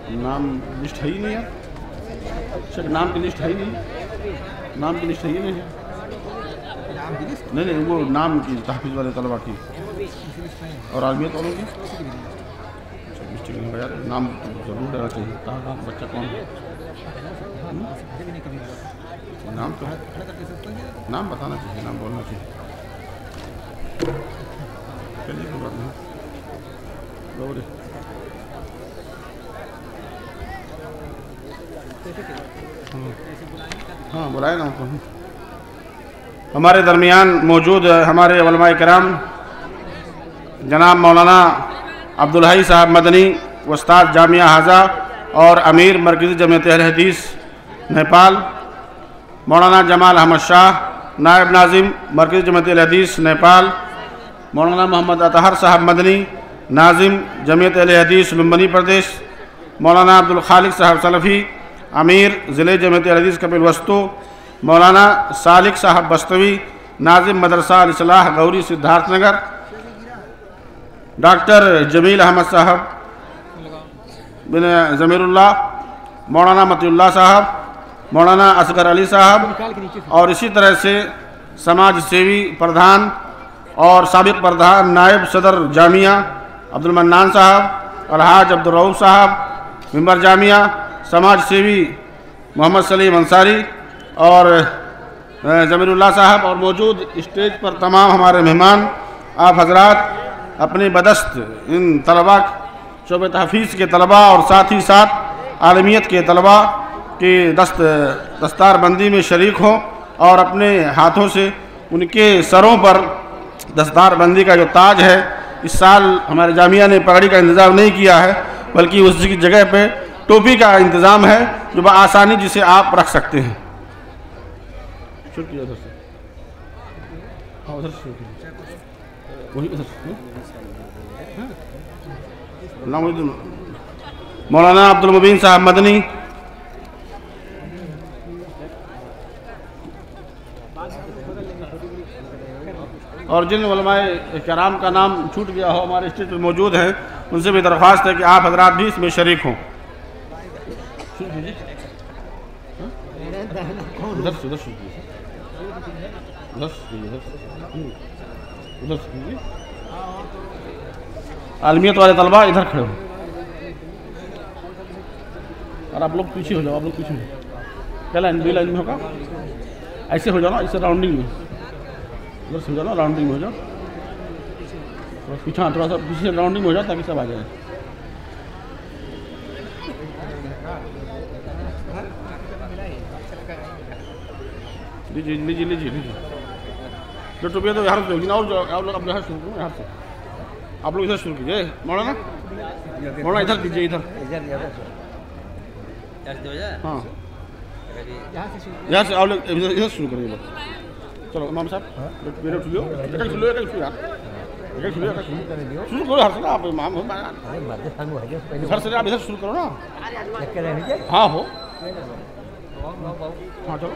नाम लिस्ट है ही नहीं है। अच्छा, नाम की लिस्ट है ही नहीं, नाम की लिस्ट है ही नहीं है। नहीं नहीं, वो नाम की तहफ़ीज़ वाले तलबा की और आलमियत वालों की लिस्ट नहीं होगा यार। नाम ज़रूर रहना चाहिए, कहाँ बच्चा कौन है। नाम तो नाम बताना चाहिए, नाम बोलना चाहिए। चलिए कोई बात नहीं। हाँ बुलाए ना तो। हमारे दरमियान मौजूद हमारे उलमाए किराम जनाब मौलाना अब्दुल हई साहब मदनी, उस्ताद जामिया हाजा और अमीर मरकज़ी जमीयत अहले हदीस नेपाल, मौलाना जमाल अहमद शाह नायब नाजिम मरकज़ी जमीयत अहले हदीस नेपाल, मौलाना मोहम्मद अतहर साहब मदनी नाजिम जमीयत अहले हदीस लुम्बिनी प्रदेश, मौलाना अब्दुल खालिक साहब सलफ़ी अमीर ज़िले जमीयत अहले हदीस कपिल वस्तु, मौलाना सालिक साहब बस्तवी नाजिम मदरसा अल इस्लाह गौरी सिद्धार्थनगर, डॉक्टर जमील अहमद साहब बिन ज़मीरुल्लाह, मौलाना मतिउल्लाह साहब, मौलाना असगर अली साहब और इसी तरह से समाज सेवी प्रधान और साबिक़ प्रधान नायब सदर जामिया अब्दुल मन्नान साहब, अलहाज अब्दुल रऊफ़ साहब मेंबर जामिया, समाज सेवी मोहम्मद सलीम अंसारी और ज़मीरुल्लाह साहब और मौजूद स्टेज पर तमाम हमारे मेहमान आप हजरात अपनी बदस्त इन तलबा शोबे तहफ़ीज़ के तलबा और साथ ही साथ आलमियत के तलबा की दस्तारबंदी में शरीक हों और अपने हाथों से उनके सरों पर दस्तारबंदी का जो ताज है, इस साल हमारे जामिया ने पगड़ी का इंतज़ाम नहीं किया है बल्कि उसकी जगह पे टोपी का इंतज़ाम है जो बआसानी जिसे आप रख सकते हैं। उधर से हाँ उधर से वही उधर से मौलाना अब्दुल मुबीन साहब मदनी, और जिन उलमाए किराम का नाम छूट गया हो हमारे स्टेज पर मौजूद हैं, उनसे भी दरख्वास्त है कि आप हजरात भी इसमें शरीक हों। आलमियत वाले तलबा इधर खड़े हो और आप लोग पीछे हो जाओ, आप लोग पीछे हो। क्या लाइन बी लाइन में होगा, ऐसे हो जाओ ना, ऐसे राउंडिंग में उधर से हो जाओ ना, राउंडिंग में हो जाओ, पीछे थोड़ा सा पीछे राउंडिंग में हो जाओ ताकि सब आ जाए। लीजिए लीजिए लीजिए लीजिए, जो टोपिया तो यहाँ से होगी ना, और आप लोग अपने यहाँ शुरू करो, यहाँ से आप लोग इधर शुरू कीजिए। मौलाना मौलाना इधर दीजिए, इधर हाँ यहाँ से आप लोग इधर शुरू करिए। चलो इमाम साहब मेरे उठ लो, एक शुरू यार, एक शुरू करो हर से ना, आप इमाम हो हर से आप इधर शुरू करो ना। हाँ हो हाँ चलो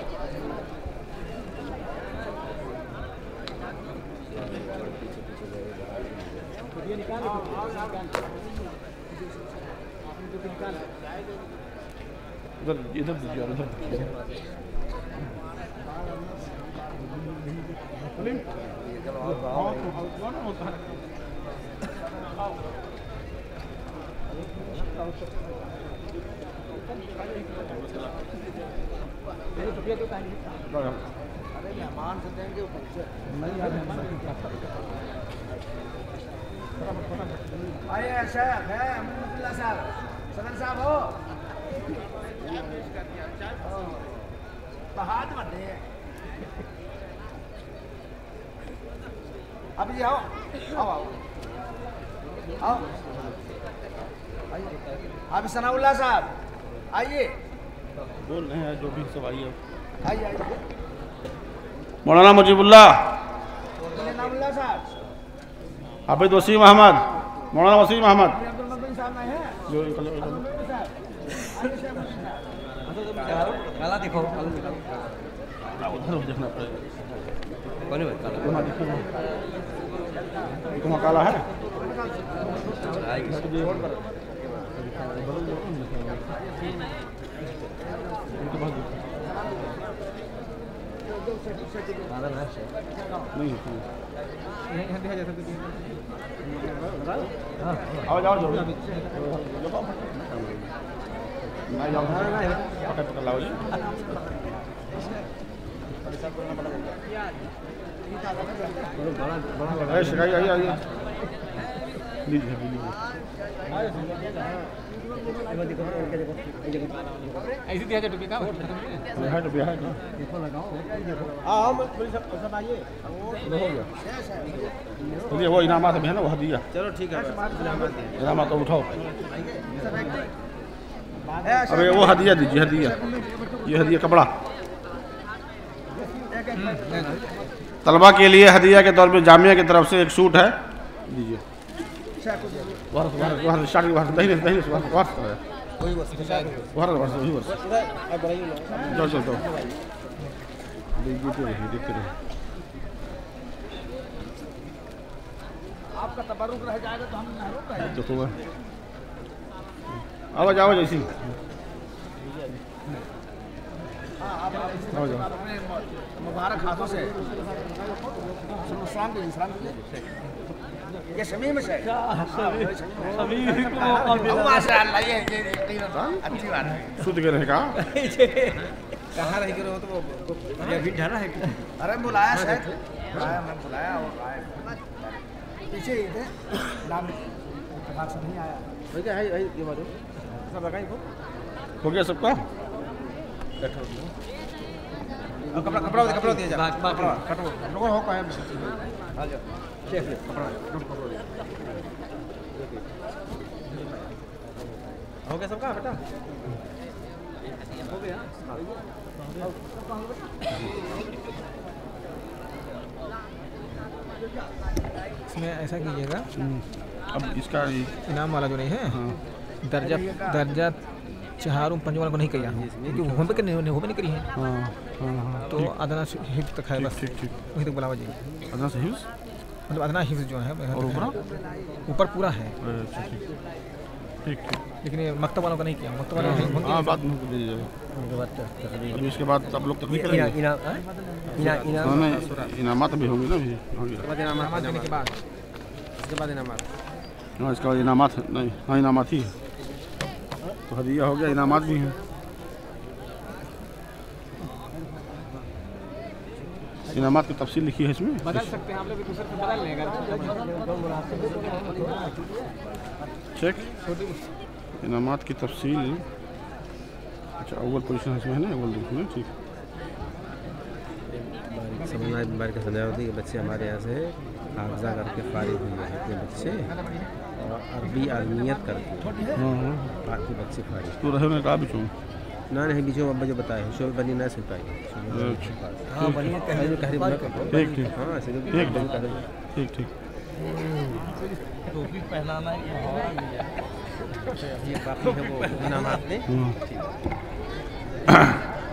इधर इधर दीजिए, इधर आइए शेख है अब्दुल्ला साहब, सदर साहब हो हाथ मत दे। अब जी आओ आओ आओ आओ आप सनाउल्लाह साहब आइए, बोल रहे हैं जो भी सब आइए आइए आइए। मौलाना मुजीबुल्लाह नामुल्लाह साहब, हाफिज वसीम अहमद, मौलाना वसीम अहमद अब्दुल मुबीन साहब नहीं है जो काला दिखो, उधर देखना पड़ेगा। कौन है तुम्हारा काला है। आओ जाओ जरूर पकड़ लाओ जी। शिकायत आइए आइए लीजिए ऐसी दिया टोपी का है टोपी है हाँ सब आइए हो गया चलिए वो इनामात में है ना वो हदिया। चलो ठीक है इनामात तो उठाओ। अबे वो हदिया दीजिए हदिया ये हदिया कपड़ा तलबा के लिए हदिया के तौर पे जामिया की तरफ से एक सूट है दीजिए। आपका तबरुक रह जाएगा तो हम आवाज आवाज ऐसी मुबारक हाथों से ये शमीम से अच्छी बात है शुद्ध के रहेगा कहाँ रह गए तो अभी ढाना है अरे बुलाया शायद मैं बुलाया और पीछे ही थे नाम से नहीं आया ये बात सब लगाई हो गया सबका कपड़ा कपड़ा कपड़ा दिया जा कपड़ा कटो लोगों हो पाए आ जाओ शेफ कपड़ा हो गया सबका बेटा हो गया इसमें ऐसा कीजिएगा अब इसका इनाम वाला जो नहीं है दर्जा दर्जा चारों पंजों वाला को नहीं किया क्योंकि होम पे नहीं करी है तो अदना हिफ्ज तक है बस ठीक ठीक वहीं तक बुलावा जाइए अदना से हिफ्ज मतलब अदना हिफ्ज जो है और ऊपर पूरा है ठीक ठीक लेकिन ये मकतब वालों का नहीं किया मकतब वालों हाँ बात में दे दीजिएगा अभी इसके बाद आप लोग तकलीफ करेंगे इनामात भी होंगे ना इनामात देने के बाद इसके बाद इनामात हाँ इसका इनामात नहीं हाँ इनामात ही है तो हदिया हो गया इनामात भी हैं इनामात की तफसील लिखी है इसमें बदल सकते हैं आप लोग दूसरे से बदल लेंगे चेक इनामात की तफसील अच्छा अव्वल पोजीशन इसमें है ना अव्वल देखना ठीक समझना बार का समझा होती है कि बच्चे हमारे यहाँ से हाफजा करके फारिग हुए हैं इतने बच्चे और अरबी आलमियत करके बाकी बच्चे फारिग तो रहे उन्हें कहा भी चूँ ना नहीं बीचों अब्बा जो बताए शोभ बनी ना सुटाई हाँ बढ़िया ठीक ठीक हाँ ठीक ठीक टोपी पहनाना ये बाकी है वो इनामात में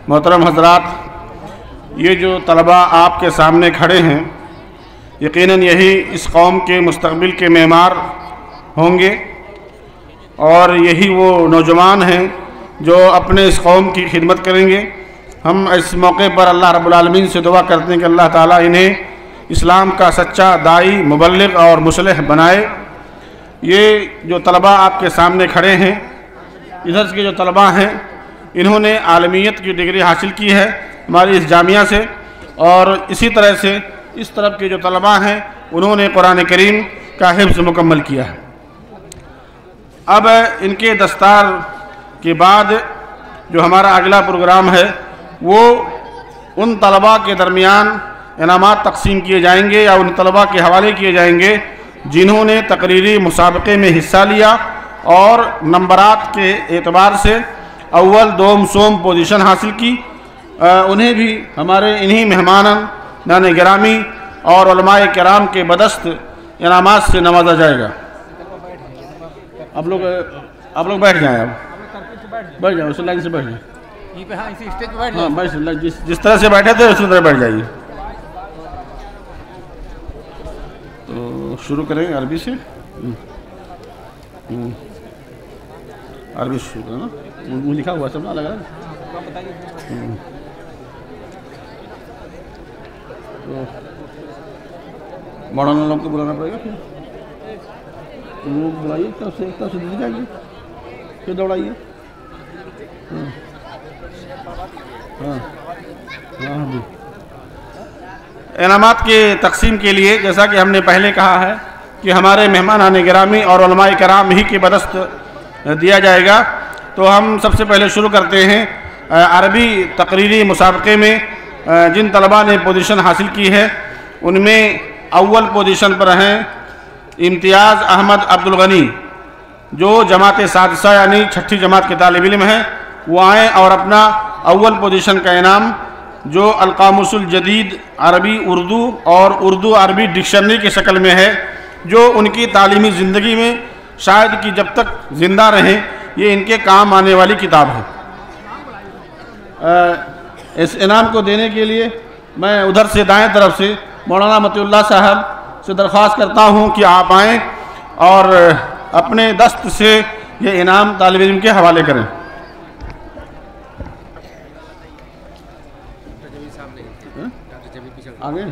मोहतरम हजरात ये जो तलबा आपके सामने खड़े हैं यकीनन यही इस कौम के मुस्तक़बिल के मेमार होंगे और यही वो नौजवान हैं जो अपने इस कौम की खिदमत करेंगे। हम इस मौके पर अल्लाह रब्बुल आलमीन से दुआ करते हैं कि अल्लाह ताला इन्हें इस्लाम का सच्चा दाई मुबल्लिग और मुसलिह बनाए। ये जो तलबा आपके सामने खड़े हैं इधर के जो तलबा हैं इन्होंने आलमियत की डिग्री हासिल की है हमारी इस जामिया से और इसी तरह से इस तरफ के जो तलबा हैं उन्होंने कुरान करीम का हिफ्ज़ मुकम्मल किया है। अब इनके दस्तार के बाद जो हमारा अगला प्रोग्राम है वो उन तलबा के दरमियान इनामात तकसीम किए जाएंगे या उन तलबा के हवाले किए जाएंगे जिन्होंने तकरीरी मुसाबक़े में हिस्सा लिया और नंबरात के एतबार से अव्वल दोम सोम पोजीशन हासिल की। उन्हें भी हमारे इन्हीं मेहमानान गिरामी और उलमाए किराम के बदस्त इनामात से नवाजा जाएगा। आप लोग बैठ जाएं अब बैठ जाओ उस लाइन से बैठ जाए हाँ इसी स्टेज पे बैठ हाँ बैठ जिस तरह से बैठे थे उसी तरह बैठ जाइए। तो शुरू करेंगे अरबी से अरबी शुरू करो ना, वो लिखा हुआ सब ना अलग अलग। तो मौलाना लोग को बुलाना पड़ेगा, फिर लोग बुलाइए, तब से दे जाइए, फिर दौड़ाइए। हाँ हाँ हाँ जी। इनामात के तकसीम के लिए जैसा कि हमने पहले कहा है कि हमारे मेहमान आने गिरामी और उलमाए कराम ही की बदस्त दिया जाएगा। तो हम सबसे पहले शुरू करते हैं अरबी तकरीरी मुसाबक़े में जिन तलबा ने पोजीशन हासिल की है उनमें अव्वल पोजीशन पर हैं इम्तियाज़ अहमद अब्दुल गनी, जो जमात सादसा यानी छठी जमात के तालिब इल्म हैं। वो आएँ और अपना अव्वल पोजीशन का इनाम जो अलकामुसुल जदीद अरबी उर्दू और उर्दू अरबी डिक्शनरी की शक्ल में है, जो उनकी तालीमी ज़िंदगी में शायद कि जब तक ज़िंदा रहें ये इनके काम आने वाली किताब है। इस इनाम को देने के लिए मैं उधर से दाएं तरफ से मौलाना मतीउल्लाह साहब से दरख्वास्त करता हूं कि आप आएँ और अपने दस्त से ये इनाम तालिब इल्म के हवाले करें। आगे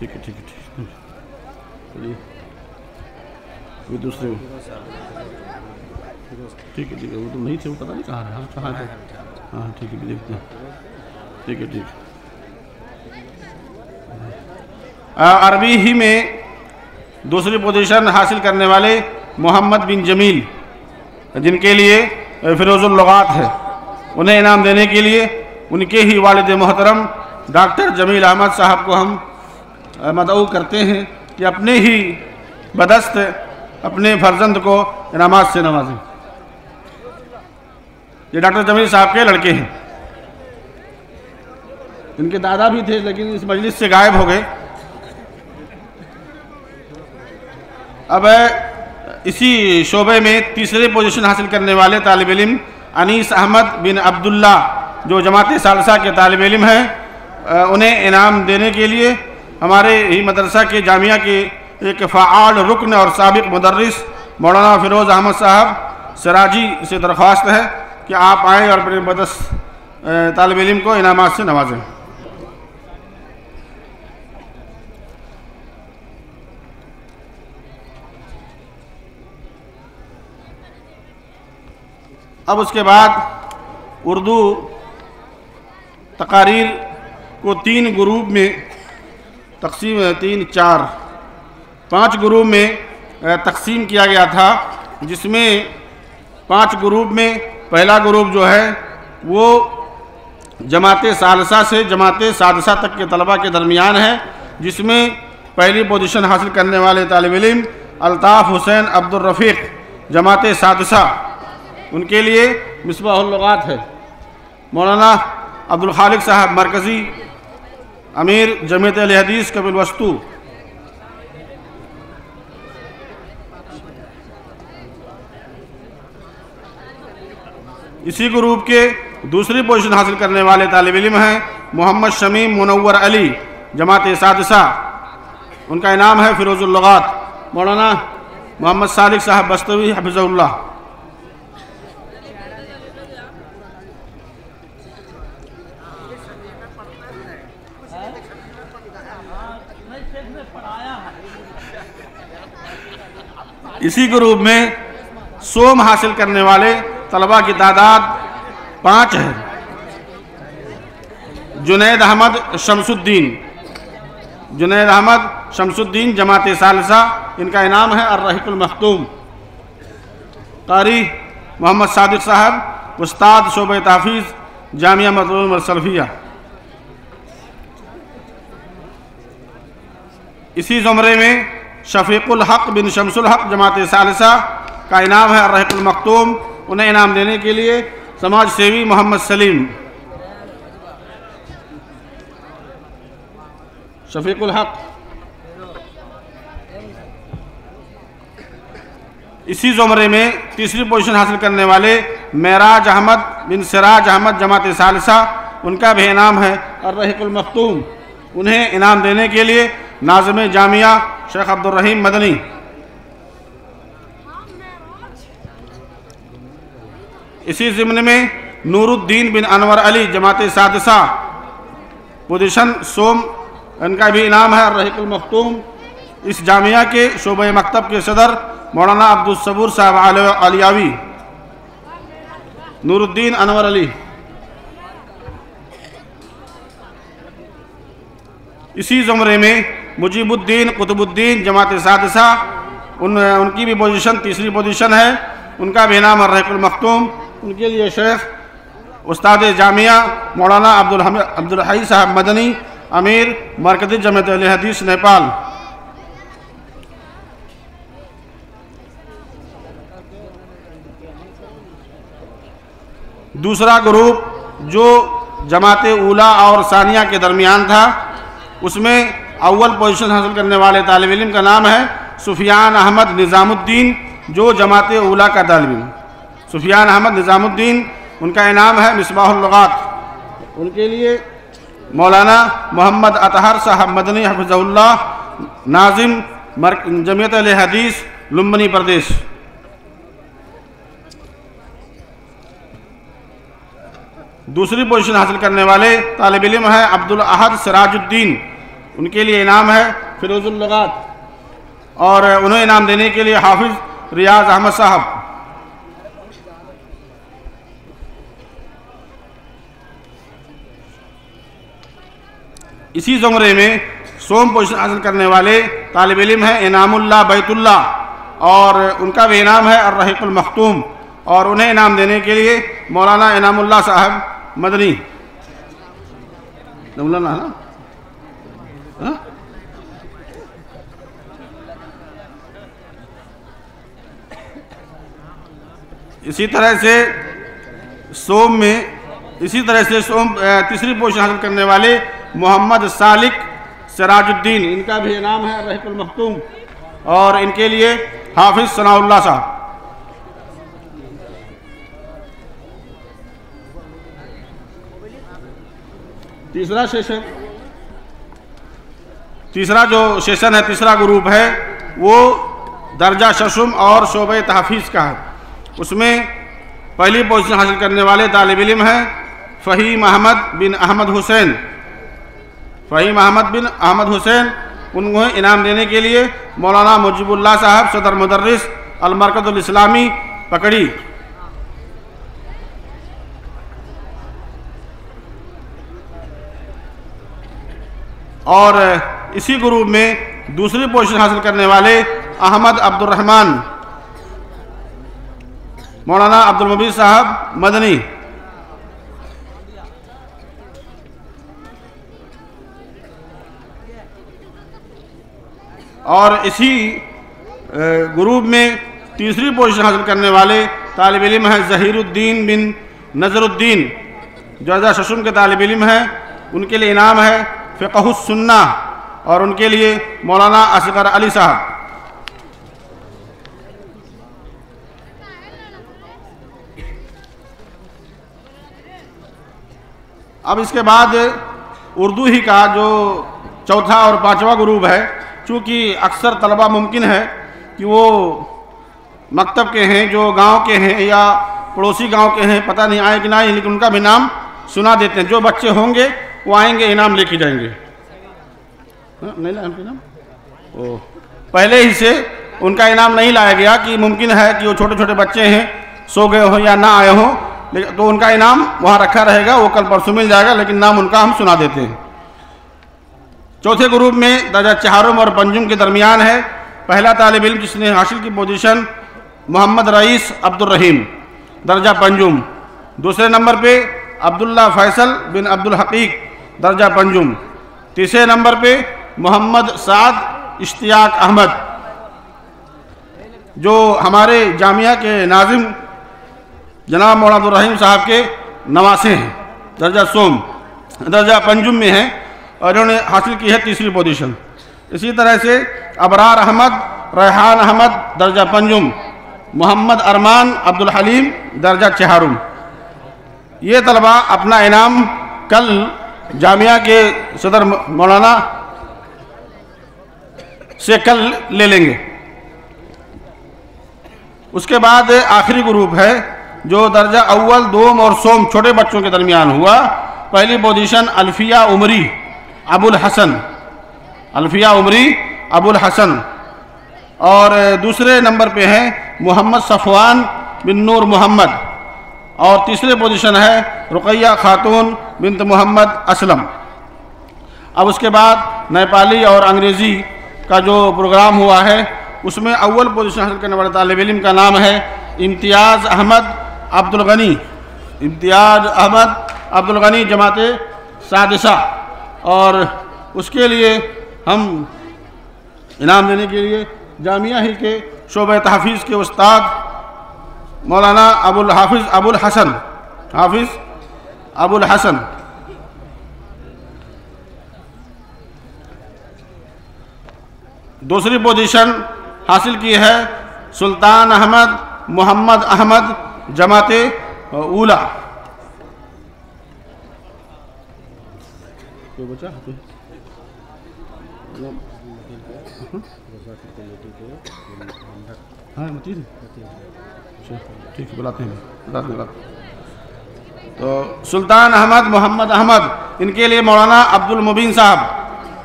ठीक है, ठीक है, ठीक है, चलिए ये दूसरे ठीक है, ठीक है, वो तो नहीं थे, वो पता नहीं कहाँ है। हाँ कहाँ थे, हाँ ठीक है, देखते हैं, ठीक है, ठीक है। अरबी ही में दूसरी पोजीशन हासिल करने वाले मोहम्मद बिन जमील, जिनके लिए फिरोजुल लुगात है, उन्हें इनाम देने के लिए उनके ही वालिद मोहतरम डॉक्टर जमील अहमद साहब को हम मदऊ करते हैं कि अपने ही बदस्त अपने फर्जंद को इनामात से नवाजें। ये डॉक्टर जमील साहब के लड़के हैं, इनके दादा भी थे लेकिन इस मजलिस से गायब हो गए। अब इसी शोबे में तीसरे पोजीशन हासिल करने वाले तालिब इल्म अनीस अहमद बिन अब्दुल्ला, जो जमात सालसा के तालिब इल्म हैं, उन्हें इनाम देने के लिए हमारे ही मदरसा के जामिया के एक फ़ाआल रुकन और साबिक मुदर्रिस मौलाना फ़िरोज़ अहमद साहब सराजी से दरख्वास्त है कि आप आएँ और अपने बदस्त तालिब इल्म को इनामात से नवाजें। अब उसके बाद उर्दू तकारीर को 3 ग्रुप में तकसीम 5 ग्रुप में तकसीम किया गया था, जिसमें 5 ग्रुप में पहला ग्रुप जो है वो जमात सालसा से जमात सादसा तक के तलबा के दरमियान है, जिसमें पहली पोजीशन हासिल करने वाले तालिब इल्म अल्ताफ़ हुसैन अब्दुल रफ़ीक जमात सादसा, उनके लिए मिसबाहुल लुगात है। मौलाना अब्दुल खालिक साहब मरकज़ी अमीर जमीयत अहले हदीस कबिल वस्तु, इसी ग्रुप के दूसरी पोजीशन हासिल करने वाले तालिब इल्म हैं मोहम्मद शमीम मुनव्वर अली जमात सादसा, उनका इनाम है फ़िरोजुल लुगात। मौलाना मोहम्मद सालिक साहब बस्तवी हफ़िज़हुल्लाह। इसी ग्रुप में सोम हासिल करने वाले तलबा की तादाद 5 है। जुनैद अहमद शमसुद्दीन जमात सालसा, इनका इनाम है अर्रहीकुल मखतूम। कारी मोहम्मद सादिक साहब उस्ताद शोबे ताफीज़ जामिया मतलूब सलफिया। इसी ज़ुमरे में शफ़ीकुल हक़ बिन शमसुल हक़ जमात सालसा का इनाम है अर्रहीकुल मखतूम। उन्हें इनाम देने के लिए समाज सेवी मोहम्मद सलीम। शफ़ीकुल हक़। इसी ज़ुमरे में तीसरी पोजीशन हासिल करने वाले मेराज अहमद बिन सिराज अहमद जमात सालसा, उनका भी इनाम है अर्रहीकुल मखतूम। उन्हें इनाम देने के लिए नाज़िम जामिया शेख अब्दुल रहीम मदनी। इसी ज़िम्न में नूरुद्दीन बिन अनवर अली जमात सादिसा पोजीशन सोम, इनका भी इनाम है रहीकुल मखतूम। इस जामिया के शोबे मकतब के सदर मौलाना अब्दुल सबूर साहब अलियावी, नूरुद्दीन अनवर अली। इसी ज़ुमरे में मुजीबुद्दीन कुतुबुद्दीन जमात सादिसा, उनकी भी पोजीशन तीसरी पोजीशन है, उनका भी नाम रहीकुल मखतूम। उनके लिए शेख उस्ताद जामिया मौलाना अब्दुल हई साहब मदनी, अमीर मरकज़ी जमात अहले हदीस नेपाल। दूसरा ग्रुप जो जमात उला और सानिया के दरमियान था, उसमें अव्वल पोजीशन हासिल करने वाले तालिब इल्म का नाम है सुफियान अहमद निज़ामुद्दीन, जो जमात उला का तालिब इल्म सुफियान अहमद निज़ामुद्दीन, उनका इनाम है मिसबाहुल लुगात। उनके लिए मौलाना मोहम्मद अतहर साहब मदनी हफ़िज़हुल्लाह, नाजिम जमियत अहले हदीस लुम्बिनी प्रदेश। दूसरी पोजीशन हासिल करने वाले तालिब इल्म है अब्दुल अहद सिराजुद्दीन, उनके लिए इनाम है फिरोजुल लुगात, और उन्हें इनाम देने के लिए हाफिज़ रियाज अहमद साहब। इसी ज़ुमरे में सोम पोजीशन हासिल करने वाले तालिब इल्म है इनामुल्लाह बैतुल्ला, और उनका भी इनाम है अर्रहीकुल मखतूम, और उन्हें इनाम देने के लिए मौलाना इनामुल्लाह साहब मदनी, मौलाना है ना। इसी तरह से सोम तीसरी पोजीशन हासिल करने वाले मोहम्मद सालिक सिराजुद्दीन, इनका भी इनाम है रहीकुल मखतूम, और इनके लिए हाफिज़ सनाउल्लाह साहब। तीसरा जो सेशन है, तीसरा ग्रुप है, वो दर्जा शशुम और शोबे तहफ़ीज़ का है। उसमें पहली पोजीशन हासिल करने वाले तालिब इल्म हैं फ़हीम अहमद बिन अहमद हुसैन, उन्हें इनाम देने के लिए मौलाना मुजीबुल्लाह साहब सदर मुदर्रिस अल मरकज़ुल इस्लामी पकड़ी। और इसी ग्रुप में दूसरी पोजीशन हासिल करने वाले अहमद अब्दुल रहमान, मौलाना अब्दुल मुबीन साहब मदनी। और इसी ग्रुप में तीसरी पोजीशन हासिल करने वाले तालिब इल्म हैं ज़हीरुद्दीन बिन नज़रुद्दीन, जो शशुम के तालिब इल्म हैं, उनके लिए इनाम है फ़िक़हुस सुन्ना, और उनके लिए मौलाना असगर अली साहब। अब इसके बाद उर्दू ही का जो चौथा और पांचवा ग्रुप है, चूँकि अक्सर तलबा मुमकिन है कि वो मकतब के हैं, जो गांव के हैं या पड़ोसी गांव के हैं, पता नहीं आए कि ना, लेकिन उनका भी नाम सुना देते हैं। जो बच्चे होंगे वो आएंगे, इनाम लेके जाएंगे। नहीं लाया उनका इनाम, ओ पहले ही से उनका इनाम नहीं लाया गया कि मुमकिन है कि वो छोटे छोटे बच्चे हैं, सो गए हों या ना आए हों, लेकिन तो उनका इनाम वहाँ रखा रहेगा, वो कल परसों मिल जाएगा, लेकिन नाम उनका हम सुना देते हैं। चौथे ग्रुप में दर्जा चहारुम और पंजुम के दरमियान है। पहला तालिब इल्म जिसने हासिल की पोजीशन मोहम्मद रईस अब्दुल रहीम, दर्जा पंजुम। दूसरे नंबर पे अब्दुल्ला फैसल बिन अब्दुल हकीक, दर्जा पंजुम। तीसरे नंबर पे मोहम्मद साद इश्तियाक अहमद, जो हमारे जामिया के नाजिम जनाब मौलाना अब्दुल रहीम साहब के नवासे हैं, दर्जा सोम, दर्जा पंजुम में हैं, और इन्होंने हासिल की है तीसरी पोजीशन। इसी तरह से अबरार अहमद, रेहान अहमद, दर्जा पंजुम। मोहम्मद अरमान अब्दुल हलीम, दर्जा चहारुम। ये तलबा अपना इनाम कल जामिया के सदर मौलाना से कल ले लेंगे। उसके बाद आखिरी ग्रुप है जो दर्जा अव्वल, दोम और सोम छोटे बच्चों के दरमियान हुआ। पहली पोजीशन अल्फिया उमरी अबुल हसन, अल्फिया उमरी अबुल हसन। और दूसरे नंबर पे हैं मोहम्मद सफ़वान बिन नूर मोहम्मद। और तीसरे पोजीशन है रुकैया खातून बिनत मोहम्मद असलम। अब उसके बाद नेपाली और अंग्रेज़ी का जो प्रोग्राम हुआ है उसमें अव्वल पोजीशन हासिल करने वाले तालिब इल्म का नाम है इम्तियाज़ अहमद अब्दुल गनी, इम्तियाज़ अहमद अब्दुल गनी जमात सादिसा। और उसके लिए हम इनाम देने के लिए जामिया ही के शोबे तहफ़ीज़ के उस्ताद मौलाना हाफिज़ अबुल हसन। दूसरी पोजीशन हासिल की है सुल्तान अहमद मोहम्मद अहमद जमात ऊला। ठीक बुलाते हैं। तो सुल्तान अहमद मोहम्मद अहमद, इनके लिए मौलाना अब्दुल मुबीन साहब,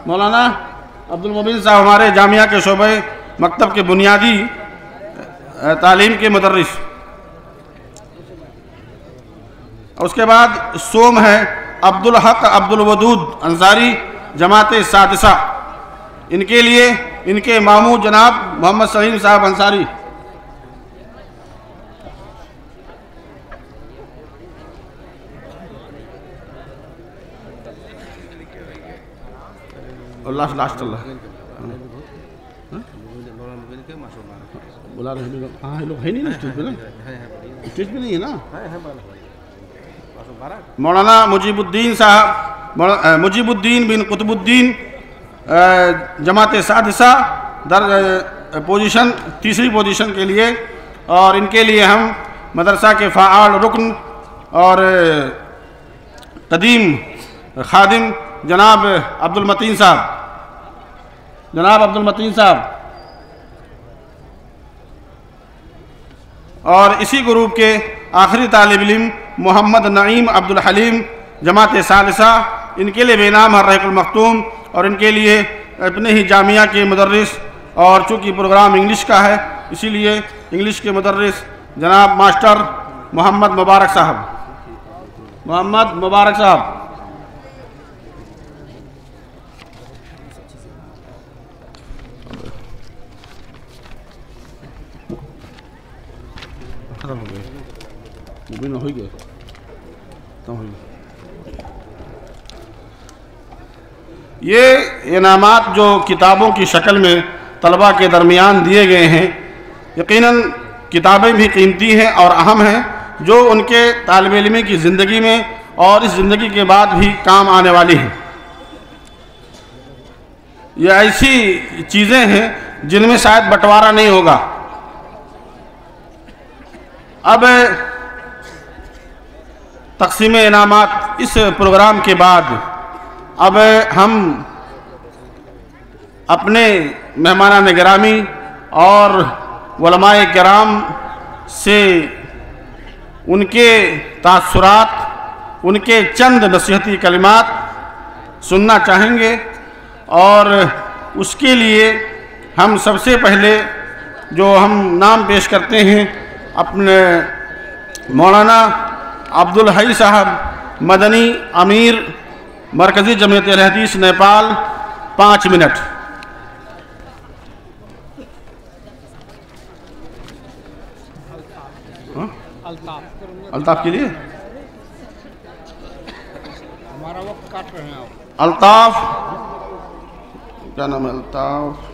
मौलाना अब्दुल मुबीन साहब हमारे जामिया के शोबे मकतब के बुनियादी तालीम के मुदर्रिस। उसके बाद सोम है अब्दुल हक अब्दुल वदूद अंसारी जमात सादिसा। इनके लिए इनके मामू जनाब मोहम्मद सलीम साहब अंसारी। और लास्ट चल रहा है, बुला रहे हैं। हाँ लोग है नहीं ना स्टेज पे, ना स्टेज पे नहीं है ना। मौलाना मुजीबुद्दीन साहब, मुजीबुद्दीन बिन कुतुबुद्दीन जमात सादिसा पोजीशन, तीसरी पोजीशन के लिए। और इनके लिए हम मदरसा के फ़ाआल रुकन और कदीम खादिम जनाब अब्दुल मतीन साहब, और इसी ग्रुप के आखिरी तालिब इल्म मोहम्मद नईम अब्दुल हलीम जमात सालिसा। इनके लिए बेनाम हर्रकुल मखतूम। और इनके लिए अपने ही जामिया के मुदर्रिस, और चूँकि प्रोग्राम इंग्लिश का है इसीलिए इंग्लिश के मुदर्रिस जनाब मास्टर मोहम्मद मुबारक साहब। खत्म हो गए, मुबीन हो गए, खत्म हो गए। ये इनामात जो किताबों की शक्ल में तलबा के दरमियान दिए गए हैं, यकीनन किताबें भी कीमती हैं और अहम हैं, जो उनके तालिब इल्म की ज़िंदगी में और इस ज़िंदगी के बाद भी काम आने वाली हैं। ये ऐसी चीज़ें हैं जिनमें शायद बंटवारा नहीं होगा। अब तक़सीम इनामात इस प्रोग्राम के बाद अब हम अपने मेहमानान गिरामी और उलमाए किराम से उनके तासुरात, उनके चंद नसीहती कलिमात सुनना चाहेंगे। और उसके लिए हम सबसे पहले जो हम नाम पेश करते हैं अपने मौलाना अब्दुल हई साहब मदनी अमीर मरकज़ी जमीयत अहले हदीस नेपाल, 5 मिनट। अल्ताफ के लिए हमारा वक्त काट रहे हैं आप। अल्ताफ, क्या नाम है? अल्ताफ